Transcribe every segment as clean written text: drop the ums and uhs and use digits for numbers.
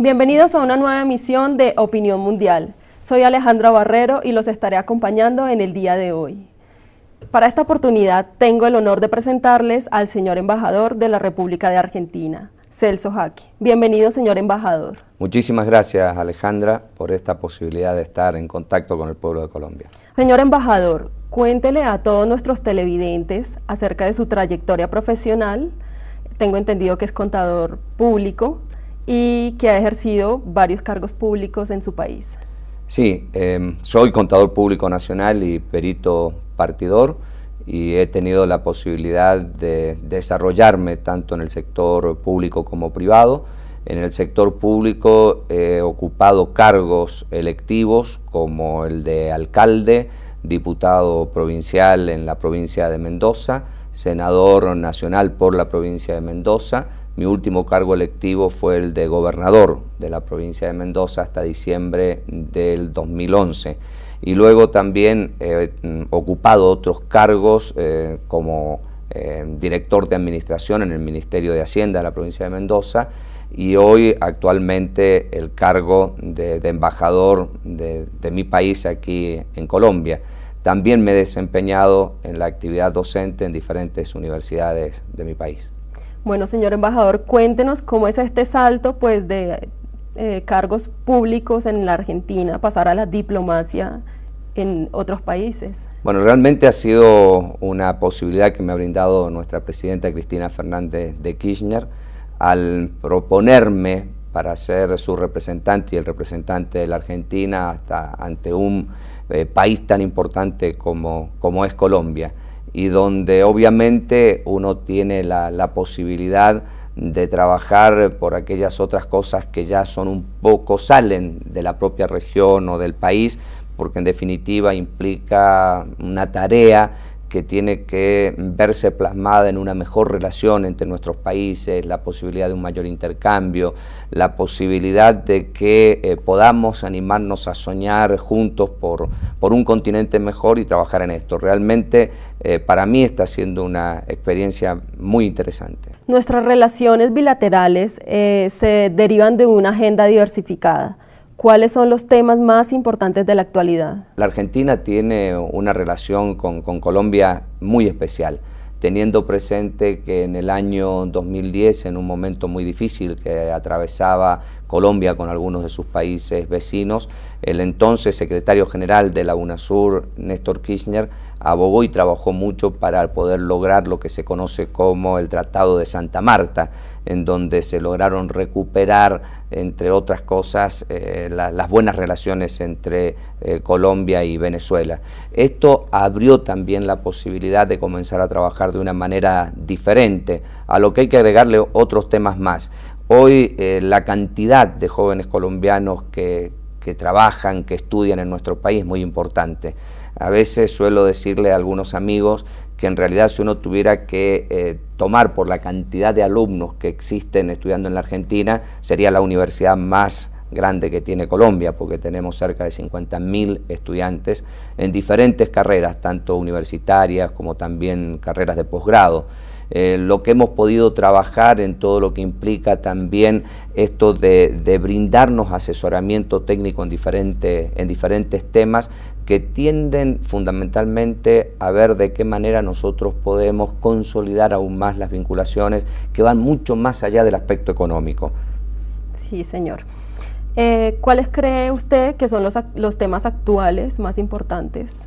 Bienvenidos a una nueva emisión de Opinión Mundial. Soy Alejandra Barrero y los estaré acompañando en el día de hoy. Para esta oportunidad tengo el honor de presentarles al señor embajador de la República de Argentina, Celso Jaque. Bienvenido, señor embajador. Muchísimas gracias, Alejandra, por esta posibilidad de estar en contacto con el pueblo de Colombia. Señor embajador, cuéntele a todos nuestros televidentes acerca de su trayectoria profesional. Tengo entendido que es contador público y que ha ejercido varios cargos públicos en su país. Sí, soy contador público nacional y perito partidor y he tenido la posibilidad de desarrollarme tanto en el sector público como privado. En el sector público he ocupado cargos electivos como el de alcalde, diputado provincial en la provincia de Mendoza, senador nacional por la provincia de Mendoza. Mi último cargo electivo fue el de gobernador de la provincia de Mendoza hasta diciembre del 2011. Y luego también he ocupado otros cargos como director de administración en el Ministerio de Hacienda de la provincia de Mendoza y hoy actualmente el cargo de embajador de mi país aquí en Colombia. También me he desempeñado en la actividad docente en diferentes universidades de mi país. Bueno, señor embajador, cuéntenos cómo es este salto pues, de cargos públicos en la Argentina, pasar a la diplomacia en otros países. Bueno, realmente ha sido una posibilidad que me ha brindado nuestra presidenta Cristina Fernández de Kirchner al proponerme para ser su representante y el representante de la Argentina hasta ante un país tan importante como es Colombia, y donde obviamente uno tiene la posibilidad de trabajar por aquellas otras cosas que ya son un poco, salen de la propia región o del país, porque en definitiva implica una tarea que tiene que verse plasmada en una mejor relación entre nuestros países, la posibilidad de un mayor intercambio, la posibilidad de que podamos animarnos a soñar juntos por un continente mejor y trabajar en esto. Realmente para mí está siendo una experiencia muy interesante. Nuestras relaciones bilaterales se derivan de una agenda diversificada. ¿Cuáles son los temas más importantes de la actualidad? La Argentina tiene una relación con Colombia muy especial, teniendo presente que en el año 2010, en un momento muy difícil que atravesaba Colombia con algunos de sus países vecinos, el entonces secretario general de la UNASUR, Néstor Kirchner, abogó y trabajó mucho para poder lograr lo que se conoce como el Tratado de Santa Marta, en donde se lograron recuperar, entre otras cosas, las buenas relaciones entre Colombia y Venezuela. Esto abrió también la posibilidad de comenzar a trabajar de una manera diferente, a lo que hay que agregarle otros temas más. Hoy la cantidad de jóvenes colombianos que trabajan, que estudian en nuestro país es muy importante. A veces suelo decirle a algunos amigos que en realidad si uno tuviera que tomar por la cantidad de alumnos que existen estudiando en la Argentina, sería la universidad más grande que tiene Colombia, porque tenemos cerca de 50.000 estudiantes en diferentes carreras, tanto universitarias como también carreras de posgrado. Lo que hemos podido trabajar en todo lo que implica también esto de brindarnos asesoramiento técnico en diferentes temas que tienden fundamentalmente a ver de qué manera nosotros podemos consolidar aún más las vinculaciones que van mucho más allá del aspecto económico. Sí, señor. ¿Cuáles cree usted que son los temas actuales más importantes?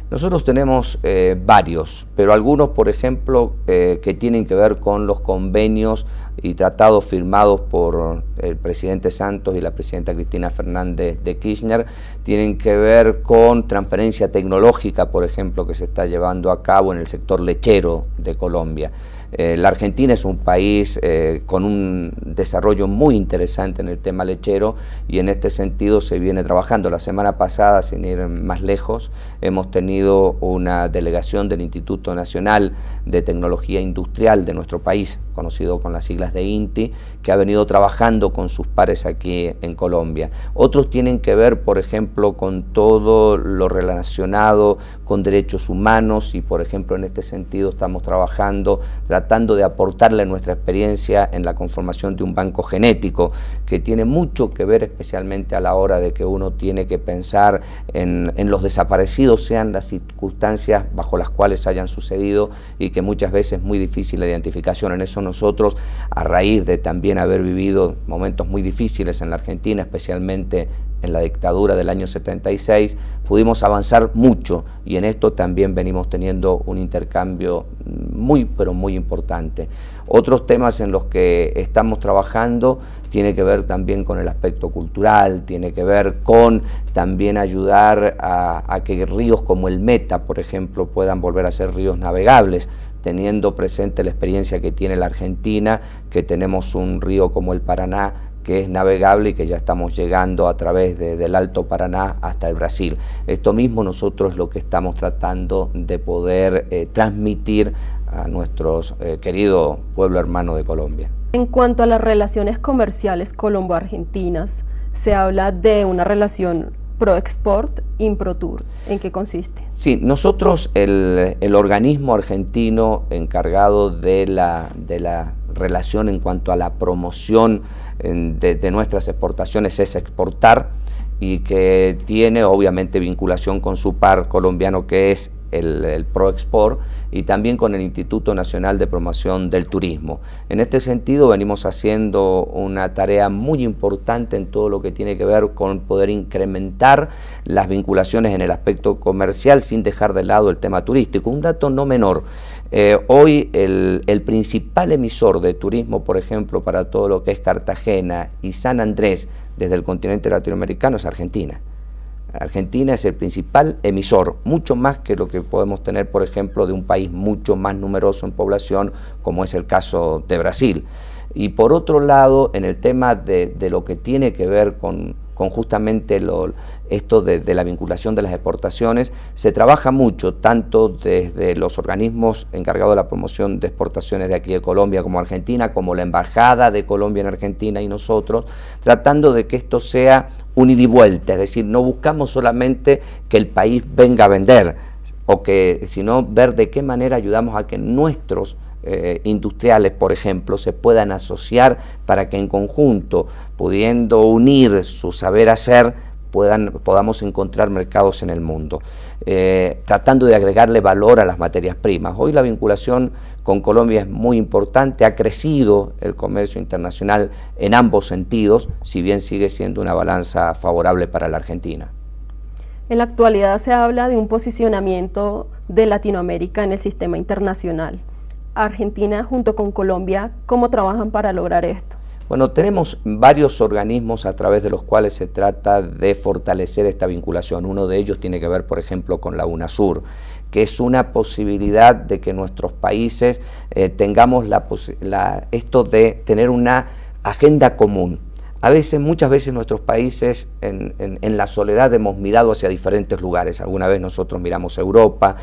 Nosotros tenemos varios, pero algunos, por ejemplo, que tienen que ver con los convenios y tratados firmados por el presidente Santos y la presidenta Cristina Fernández de Kirchner, tienen que ver con transferencia tecnológica, por ejemplo, que se está llevando a cabo en el sector lechero de Colombia. La Argentina es un país con un desarrollo muy interesante en el tema lechero y en este sentido se viene trabajando. La semana pasada, sin ir más lejos, hemos tenido una delegación del Instituto Nacional de Tecnología Industrial de nuestro país, conocido con las siglas de INTI, que ha venido trabajando con sus pares aquí en Colombia. Otros tienen que ver, por ejemplo, con todo lo relacionado con derechos humanos y, por ejemplo, en este sentido estamos trabajando, tratando tratando de aportarle nuestra experiencia en la conformación de un banco genético, que tiene mucho que ver especialmente a la hora de que uno tiene que pensar en los desaparecidos, sean las circunstancias bajo las cuales hayan sucedido y que muchas veces es muy difícil la identificación. En eso nosotros, a raíz de también haber vivido momentos muy difíciles en la Argentina, especialmente en la dictadura del año 76, pudimos avanzar mucho y en esto también venimos teniendo un intercambio muy, pero muy importante. Otros temas en los que estamos trabajando tiene que ver también con el aspecto cultural, tiene que ver con también ayudar a que ríos como el Meta, por ejemplo, puedan volver a ser ríos navegables, teniendo presente la experiencia que tiene la Argentina, que tenemos un río como el Paraná, que es navegable y que ya estamos llegando a través del Alto Paraná hasta el Brasil. Esto mismo nosotros es lo que estamos tratando de poder transmitir a nuestros querido pueblo hermano de Colombia. En cuanto a las relaciones comerciales colombo-argentinas, se habla de una relación pro-export, impro-tour. ¿En qué consiste? Sí, nosotros, el organismo argentino encargado de la relación en cuanto a la promoción de nuestras exportaciones es Exportar, y que tiene obviamente vinculación con su par colombiano, que es el ProExport, y también con el Instituto Nacional de Promoción del Turismo. En este sentido venimos haciendo una tarea muy importante en todo lo que tiene que ver con poder incrementar las vinculaciones en el aspecto comercial sin dejar de lado el tema turístico. Un dato no menor, hoy el principal emisor de turismo, por ejemplo, para todo lo que es Cartagena y San Andrés desde el continente latinoamericano es Argentina. Argentina es el principal emisor, mucho más que lo que podemos tener, por ejemplo, de un país mucho más numeroso en población, como es el caso de Brasil. Y por otro lado, en el tema de lo que tiene que ver con justamente esto de la vinculación de las exportaciones, se trabaja mucho, tanto desde los organismos encargados de la promoción de exportaciones de aquí de Colombia como Argentina, como la Embajada de Colombia en Argentina y nosotros, tratando de que esto sea un ida y vuelta, es decir, no buscamos solamente que el país venga a vender, sino ver de qué manera ayudamos a que nuestros industriales, por ejemplo, se puedan asociar para que en conjunto, pudiendo unir su saber hacer, podamos encontrar mercados en el mundo, tratando de agregarle valor a las materias primas. Hoy la vinculación con Colombia es muy importante, ha crecido el comercio internacional en ambos sentidos, si bien sigue siendo una balanza favorable para la Argentina. En la actualidad se habla de un posicionamiento de Latinoamérica en el sistema internacional. Argentina junto con Colombia, ¿cómo trabajan para lograr esto? Bueno, tenemos varios organismos a través de los cuales se trata de fortalecer esta vinculación. Uno de ellos tiene que ver, por ejemplo, con la UNASUR, que es una posibilidad de que nuestros países tengamos esto de tener una agenda común. Muchas veces nuestros países en la soledad hemos mirado hacia diferentes lugares. Alguna vez nosotros miramos a Europa,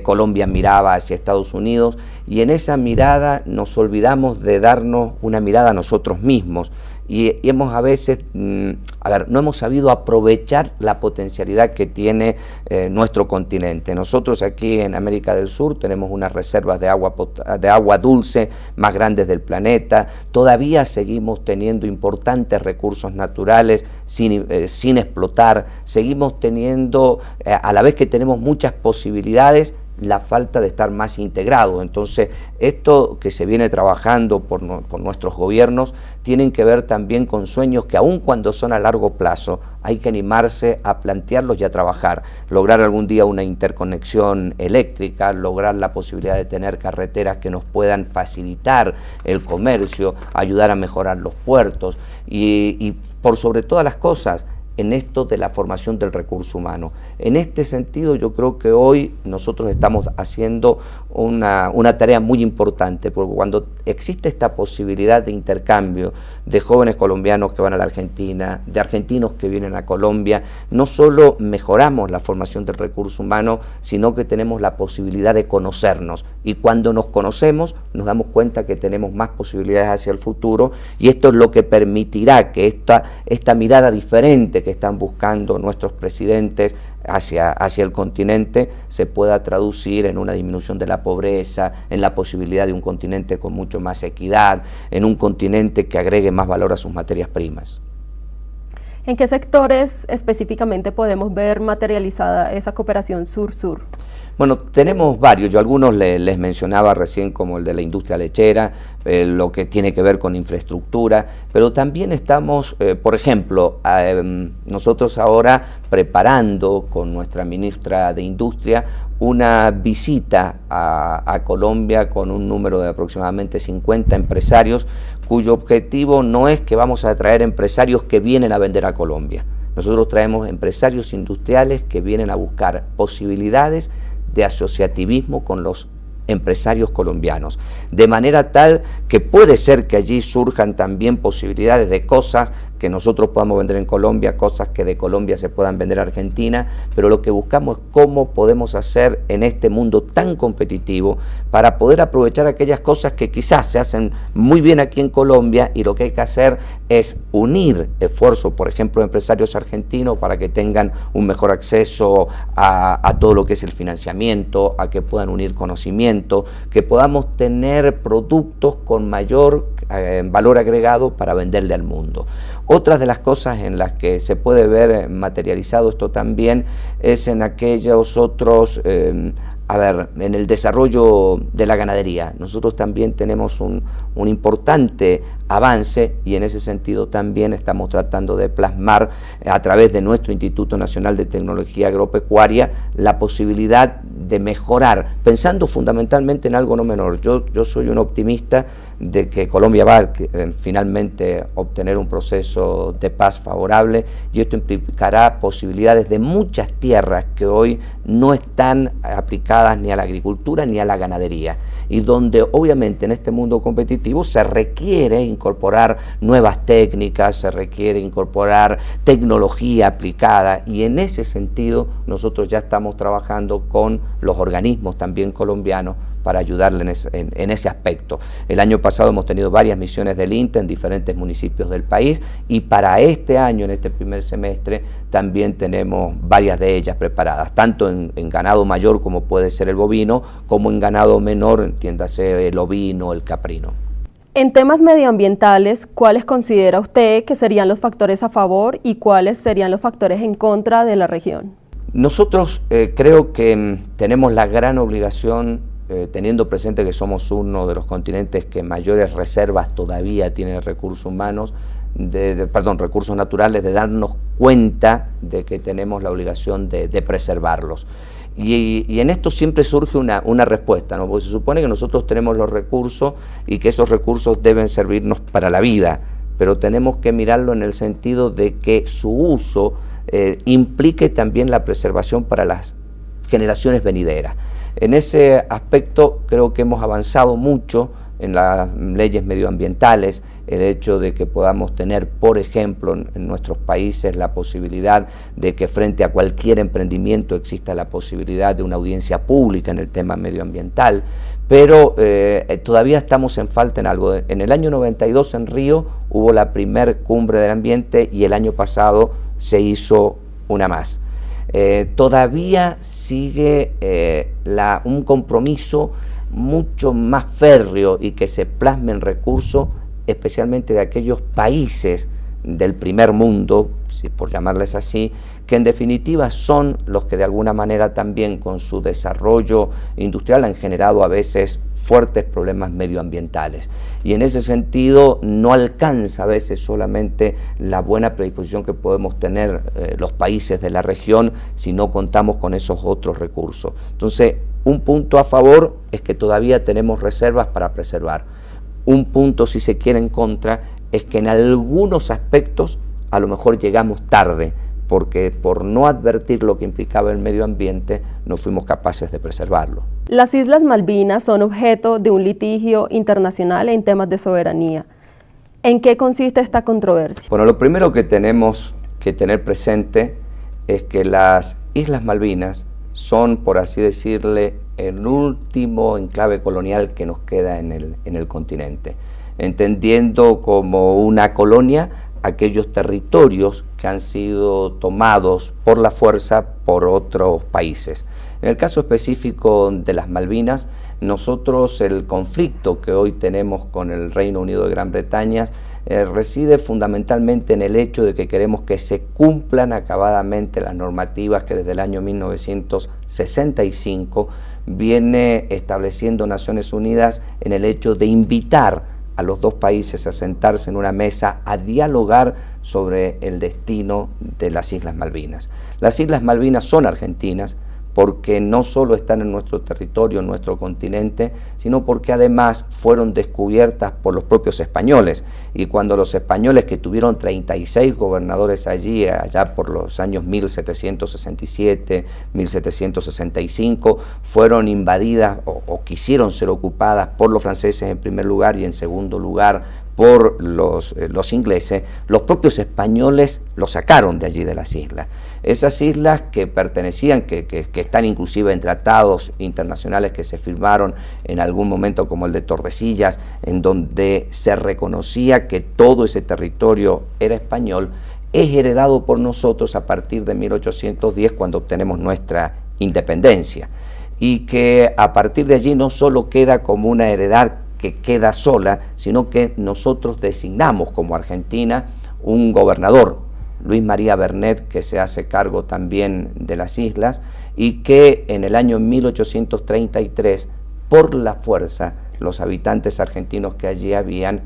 Colombia miraba hacia Estados Unidos, y en esa mirada nos olvidamos de darnos una mirada a nosotros mismos. Y hemos a veces, no hemos sabido aprovechar la potencialidad que tiene nuestro continente. Nosotros aquí en América del Sur tenemos unas reservas de agua dulce más grandes del planeta, todavía seguimos teniendo importantes recursos naturales sin explotar, seguimos teniendo, a la vez que tenemos muchas posibilidades, la falta de estar más integrado. Entonces, esto que se viene trabajando por nuestros gobiernos tienen que ver también con sueños que aun cuando son a largo plazo, hay que animarse a plantearlos y a trabajar. Lograr algún día una interconexión eléctrica, lograr la posibilidad de tener carreteras que nos puedan facilitar el comercio, ayudar a mejorar los puertos y por sobre todas las cosas, en esto de la formación del recurso humano. En este sentido, yo creo que hoy nosotros estamos haciendo una tarea muy importante, porque cuando existe esta posibilidad de intercambio de jóvenes colombianos que van a la Argentina, de argentinos que vienen a Colombia, no solo mejoramos la formación del recurso humano, sino que tenemos la posibilidad de conocernos, y cuando nos conocemos nos damos cuenta que tenemos más posibilidades hacia el futuro, y esto es lo que permitirá que esta mirada diferente que que están buscando nuestros presidentes hacia el continente se pueda traducir en una disminución de la pobreza, en la posibilidad de un continente con mucho más equidad, en un continente que agregue más valor a sus materias primas. ¿En qué sectores específicamente podemos ver materializada esa cooperación sur-sur? Bueno, tenemos varios, yo algunos les mencionaba recién, como el de la industria lechera, lo que tiene que ver con infraestructura, pero también estamos, por ejemplo, nosotros ahora preparando con nuestra ministra de Industria una visita a Colombia con un número de aproximadamente 50 empresarios, cuyo objetivo no es que vamos a traer empresarios que vienen a vender a Colombia. Nosotros traemos empresarios industriales que vienen a buscar posibilidades de asociativismo con los empresarios colombianos, de manera tal que puede ser que allí surjan también posibilidades de cosas que nosotros podamos vender en Colombia, cosas que de Colombia se puedan vender a Argentina, pero lo que buscamos es cómo podemos hacer en este mundo tan competitivo para poder aprovechar aquellas cosas que quizás se hacen muy bien aquí en Colombia, y lo que hay que hacer es unir esfuerzos, por ejemplo, de empresarios argentinos para que tengan un mejor acceso a todo lo que es el financiamiento, a que puedan unir conocimiento, que podamos tener productos con mayor valor agregado para venderle al mundo. Otras de las cosas en las que se puede ver materializado esto también es en aquellos otros, en el desarrollo de la ganadería. Nosotros también tenemos un importante avance, y en ese sentido también estamos tratando de plasmar a través de nuestro Instituto Nacional de Tecnología Agropecuaria la posibilidad de mejorar, pensando fundamentalmente en algo no menor. Yo soy un optimista de que Colombia va a finalmente obtener un proceso de paz favorable, y esto implicará posibilidades de muchas tierras que hoy no están aplicadas ni a la agricultura ni a la ganadería, y donde obviamente en este mundo competitivo se requiere incorporar nuevas técnicas, se requiere incorporar tecnología aplicada, y en ese sentido nosotros ya estamos trabajando con los organismos también colombianos para ayudarle en ese aspecto. El año pasado hemos tenido varias misiones del INTA en diferentes municipios del país, y para este año, en este primer semestre, también tenemos varias de ellas preparadas, tanto en ganado mayor como puede ser el bovino, como en ganado menor, entiéndase el ovino, el caprino. En temas medioambientales, ¿cuáles considera usted que serían los factores a favor y cuáles serían los factores en contra de la región? Nosotros creo que tenemos la gran obligación, teniendo presente que somos uno de los continentes que mayores reservas todavía tiene recursos humanos, recursos naturales, de darnos cuenta de que tenemos la obligación de preservarlos. Y en esto siempre surge una respuesta, ¿no? Porque se supone que nosotros tenemos los recursos y que esos recursos deben servirnos para la vida, pero tenemos que mirarlo en el sentido de que su uso implique también la preservación para las generaciones venideras. En ese aspecto creo que hemos avanzado mucho en las leyes medioambientales, el hecho de que podamos tener, por ejemplo, en nuestros países la posibilidad de que frente a cualquier emprendimiento exista la posibilidad de una audiencia pública en el tema medioambiental, pero todavía estamos en falta en algo. En el año 92 en Río hubo la primer cumbre del ambiente, y el año pasado se hizo una más. Todavía sigue un compromiso mucho más férreo y que se plasmen recursos, especialmente de aquellos países del primer mundo, por llamarles así, que en definitiva son los que de alguna manera también con su desarrollo industrial han generado a veces fuertes problemas medioambientales. Y en ese sentido no alcanza a veces solamente la buena predisposición que podemos tener los países de la región si no contamos con esos otros recursos. Entonces, un punto a favor es que todavía tenemos reservas para preservar. Un punto, si se quiere, en contra es que en algunos aspectos a lo mejor llegamos tarde, porque por no advertir lo que implicaba el medio ambiente no fuimos capaces de preservarlo. Las Islas Malvinas son objeto de un litigio internacional en temas de soberanía. ¿En qué consiste esta controversia? Bueno, lo primero que tenemos que tener presente es que las Islas Malvinas son, por así decirle, el último enclave colonial que nos queda en el continente, entendiendo como una colonia aquellos territorios que han sido tomados por la fuerza por otros países. En el caso específico de las Malvinas, nosotros el conflicto que hoy tenemos con el Reino Unido de Gran Bretaña reside fundamentalmente en el hecho de que queremos que se cumplan acabadamente las normativas que desde el año 1965 viene estableciendo Naciones Unidas en el hecho de invitar a los dos países a sentarse en una mesa a dialogar sobre el destino de las Islas Malvinas. Las Islas Malvinas son argentinas porque no solo están en nuestro territorio, en nuestro continente, sino porque además fueron descubiertas por los propios españoles. Y cuando los españoles, que tuvieron 36 gobernadores allí, allá por los años 1767, 1765, fueron invadidas o quisieron ser ocupadas por los franceses en primer lugar y en segundo lugar por los ingleses, los propios españoles los sacaron de allí de las islas. Esas islas que pertenecían, que están inclusive en tratados internacionales que se firmaron en algún momento, como el de Tordesillas, en donde se reconocía que todo ese territorio era español, es heredado por nosotros a partir de 1810, cuando obtenemos nuestra independencia, y que a partir de allí no solo queda como una heredad que queda sola, sino que nosotros designamos como Argentina un gobernador, Luis María Bernet, que se hace cargo también de las islas, y que en el año 1833, por la fuerza, los habitantes argentinos que allí habían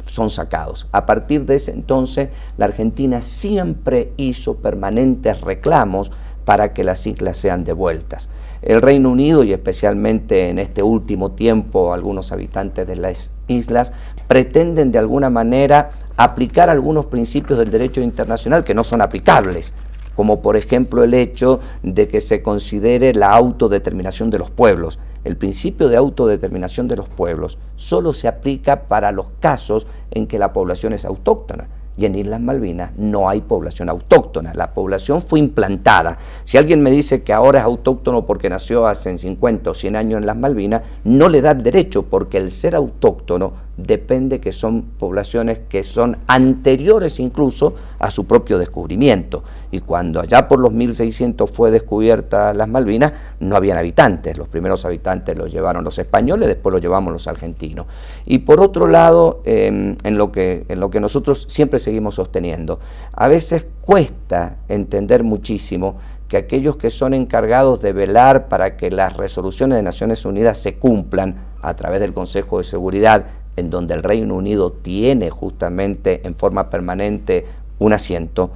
son sacados. A partir de ese entonces, la Argentina siempre hizo permanentes reclamos para que las islas sean devueltas. El Reino Unido, y especialmente en este último tiempo algunos habitantes de las islas, pretenden de alguna manera aplicar algunos principios del derecho internacional que no son aplicables, como por ejemplo el hecho de que se considere la autodeterminación de los pueblos. El principio de autodeterminación de los pueblos solo se aplica para los casos en que la población es autóctona. Y en Islas Malvinas no hay población autóctona, la población fue implantada. Si alguien me dice que ahora es autóctono porque nació hace 50 o 100 años en las Malvinas, no le da derecho, porque el ser autóctono depende que son poblaciones que son anteriores incluso a su propio descubrimiento. Y cuando allá por los 1600 fue descubierta las Malvinas, no habían habitantes. Los primeros habitantes los llevaron los españoles, después los llevamos los argentinos. Y por otro lado, en lo que nosotros siempre seguimos sosteniendo, a veces cuesta entender muchísimo que aquellos que son encargados de velar para que las resoluciones de Naciones Unidas se cumplan a través del Consejo de Seguridad, en donde el Reino Unido tiene justamente en forma permanente un asiento,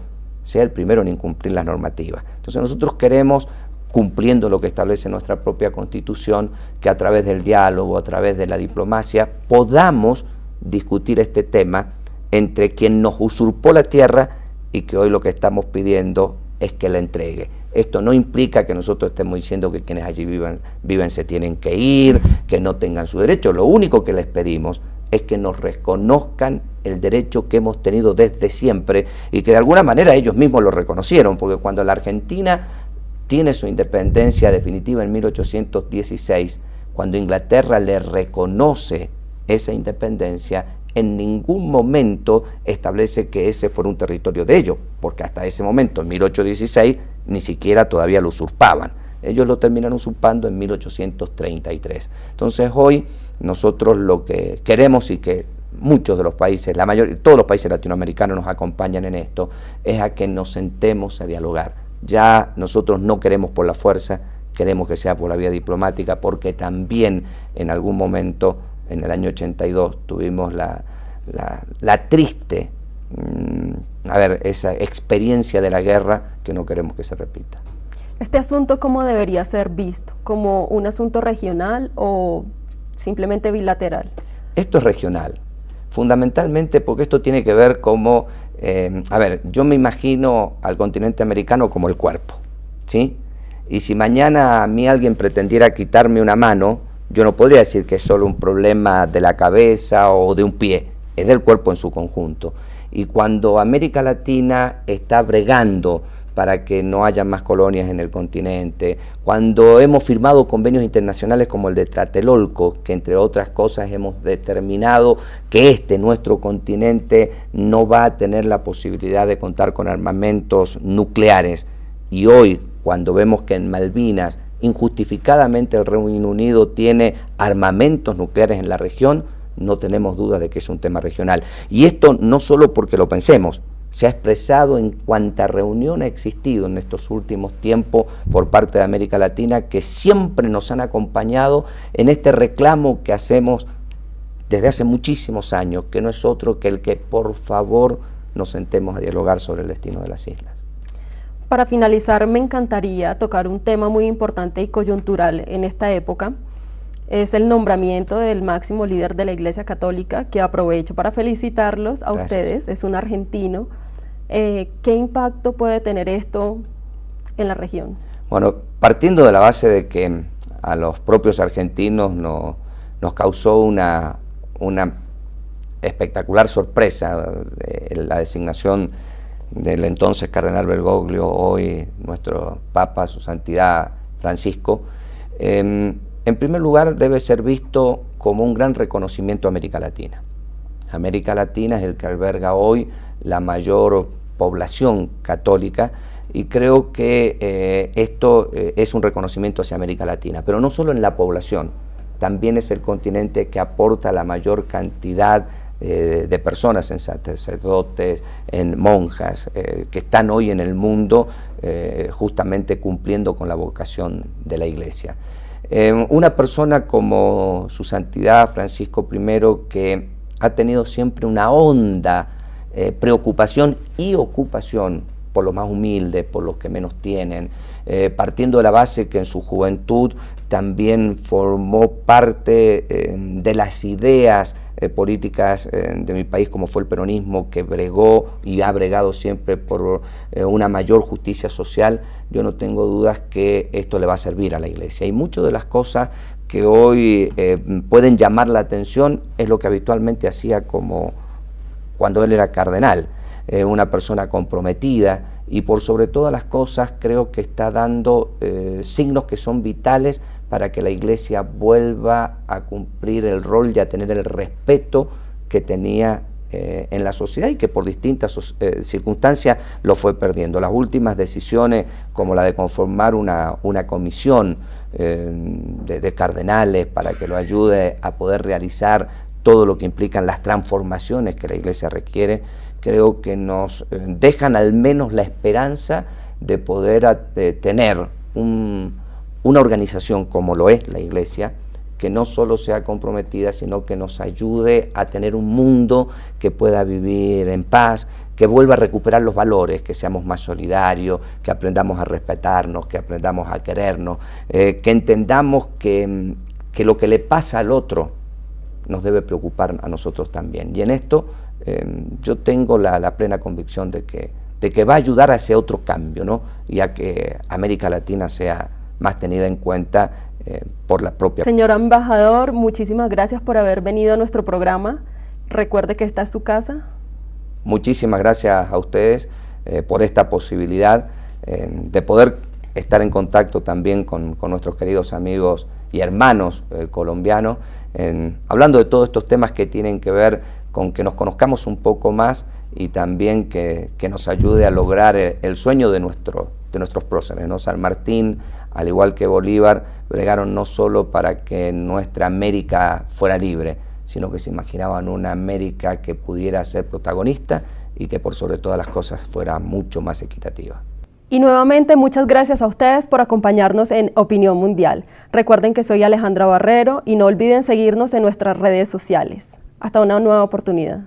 sea el primero en incumplir las normativas. Entonces nosotros queremos, cumpliendo lo que establece nuestra propia Constitución, que a través del diálogo, a través de la diplomacia, podamos discutir este tema entre quien nos usurpó la tierra y que hoy lo que estamos pidiendo es que la entregue. Esto no implica que nosotros estemos diciendo que quienes allí viven se tienen que ir, que no tengan su derecho. Lo único que les pedimos es que nos reconozcan el derecho que hemos tenido desde siempre y que de alguna manera ellos mismos lo reconocieron, porque cuando la Argentina tiene su independencia definitiva en 1816, cuando Inglaterra le reconoce esa independencia, en ningún momento establece que ese fuera un territorio de ellos, porque hasta ese momento, en 1816, ni siquiera todavía lo usurpaban. Ellos lo terminan usurpando en 1833. Entonces hoy nosotros lo que queremos, y que muchos de los países, todos los países latinoamericanos nos acompañan en esto, es a que nos sentemos a dialogar. Ya nosotros no queremos por la fuerza, queremos que sea por la vía diplomática, porque también en algún momento, en el año 82, tuvimos la triste, esa experiencia de la guerra que no queremos que se repita. ¿Este asunto cómo debería ser visto? ¿Como un asunto regional o simplemente bilateral? Esto es regional, fundamentalmente porque esto tiene que ver como, yo me imagino al continente americano como el cuerpo, ¿sí? Y si mañana a mí alguien pretendiera quitarme una mano, yo no podría decir que es solo un problema de la cabeza o de un pie, es del cuerpo en su conjunto. Y cuando América Latina está bregando para que no haya más colonias en el continente, cuando hemos firmado convenios internacionales como el de Tlatelolco, que entre otras cosas hemos determinado que nuestro continente, no va a tener la posibilidad de contar con armamentos nucleares. Y hoy, cuando vemos que en Malvinas, injustificadamente el Reino Unido tiene armamentos nucleares en la región, no tenemos dudas de que es un tema regional. Y esto no solo porque lo pensemos, se ha expresado en cuanta reunión ha existido en estos últimos tiempos por parte de América Latina, que siempre nos han acompañado en este reclamo que hacemos desde hace muchísimos años, que no es otro que el que por favor nos sentemos a dialogar sobre el destino de las islas. Para finalizar, me encantaría tocar un tema muy importante y coyuntural en esta época. Es el nombramiento del máximo líder de la Iglesia Católica, que aprovecho para felicitarlos a ustedes, es un argentino. ¿Qué impacto puede tener esto en la región? Bueno, partiendo de la base de que a los propios argentinos nos causó una espectacular sorpresa la designación del entonces cardenal Bergoglio, hoy nuestro Papa, su Santidad Francisco, en primer lugar debe ser visto como un gran reconocimiento a América Latina. América Latina es el que alberga hoy la mayor población católica y creo que esto es un reconocimiento hacia América Latina, pero no solo en la población, también es el continente que aporta la mayor cantidad de personas, en sacerdotes, en monjas, que están hoy en el mundo justamente cumpliendo con la vocación de la Iglesia. Una persona como su Santidad Francisco I, que ha tenido siempre una honda preocupación y ocupación por los más humildes, por los que menos tienen, partiendo de la base que en su juventud también formó parte de las ideas políticas de mi país, como fue el peronismo, que bregó y ha bregado siempre por una mayor justicia social. Yo no tengo dudas que esto le va a servir a la Iglesia. Y muchas de las cosas que hoy pueden llamar la atención es lo que habitualmente hacía como cuando él era cardenal, una persona comprometida, y por sobre todas las cosas creo que está dando signos que son vitales para que la Iglesia vuelva a cumplir el rol y a tener el respeto que tenía en la sociedad y que por distintas circunstancias lo fue perdiendo. Las últimas decisiones, como la de conformar una comisión de cardenales para que lo ayude a poder realizar todo lo que implican las transformaciones que la Iglesia requiere, creo que nos dejan al menos la esperanza de poder tener una organización como lo es la Iglesia, que no solo sea comprometida, sino que nos ayude a tener un mundo que pueda vivir en paz, que vuelva a recuperar los valores, que seamos más solidarios, que aprendamos a respetarnos, que aprendamos a querernos, que entendamos que lo que le pasa al otro nos debe preocupar a nosotros también. Y en esto yo tengo la plena convicción de que va a ayudar a ese otro cambio, ¿no? Y a que América Latina sea más tenida en cuenta por la propia. Señor embajador, muchísimas gracias por haber venido a nuestro programa. Recuerde que esta es su casa. Muchísimas gracias a ustedes por esta posibilidad de poder estar en contacto también con nuestros queridos amigos y hermanos colombianos, hablando de todos estos temas que tienen que ver con que nos conozcamos un poco más y también que nos ayude a lograr el sueño de nuestros próceres, ¿no? San Martín, al igual que Bolívar, bregaron no solo para que nuestra América fuera libre, sino que se imaginaban una América que pudiera ser protagonista y que por sobre todas las cosas fuera mucho más equitativa. Y nuevamente muchas gracias a ustedes por acompañarnos en Opinión Mundial. Recuerden que soy Alejandra Barrero y no olviden seguirnos en nuestras redes sociales. Hasta una nueva oportunidad.